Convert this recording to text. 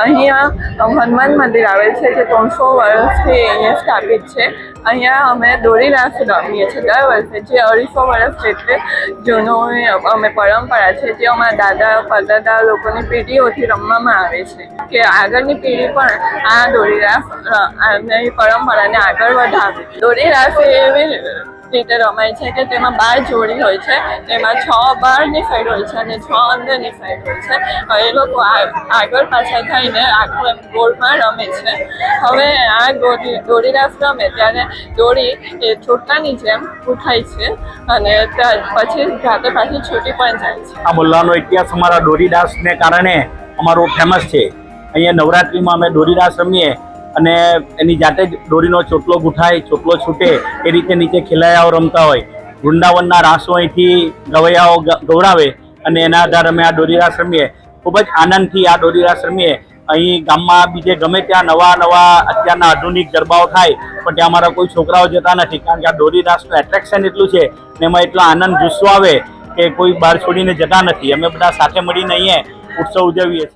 અહીંયા હનુમાન મંદિર આવેલ છે જે 300 વર્ષથી અહીંયા સ્થાપિત છે। અહીંયા અમે દોરી રાસ રમીએ છીએ દર વર્ષે, જે 250 વર્ષ જેટલી જૂનું અમે પરંપરા છે, જે અમારા દાદા પરદાદા લોકોની પેઢીઓથી રમવામાં આવે છે કે આગળની પેઢી પણ આ દોરી રાસ પરંપરાને આગળ વધાવે। દોરી રાસ એવી રીતે રમાય છે કે તેમાં 12 જોડી હોય છે, તેમાં 6 બહારની સાઈડ હોય છે અને 6 અંદરની સાઈડ હોય છે। એ લોકો આગળ પાછળ થઈને આખું એમ ગોળમાં રમે છે। હવે આ દોરી રાસ રમે ત્યારે દોરી એ છોટલાની જેમ ઉઠાય છે અને પછી જાતે પાછી છૂટી પણ જાય છે। આ મુલ્લાનો ઇતિહાસ અમારા દોરી રાસને કારણે અમારો ફેમસ છે। અહીંયા નવરાત્રિમાં અમે દોરી રાસ રમીએ અને એની જાતે જ દોરીનો ચોટલો ગુઠાય, ચોટલો છૂટે એ રીતે નીચે ખેલૈયાઓ રમતા હોય। વૃંદાવનના રાસો અહીંથી ગવૈયાઓ ગવડાવે અને એના આધારે અમે આ દોરી રાસ રમીએ। ખૂબ જ આનંદથી આ દોરી રાસ રમીએ। અહીં ગામમાં બીજે ગમે ત્યાં નવા અત્યારના આધુનિક ગરબાઓ થાય પણ ત્યાં અમારા કોઈ છોકરાઓ જતા નથી, કારણ કે આ દોરી રાસનું એટ્રેક્શન એટલું છે ને એમાં એટલો આનંદ જુસ્સો આવે કે કોઈ બહાર છોડીને જતા નથી। અમે બધા સાથે મળીને અહીંયા ઉત્સવ ઉજવીએ છીએ।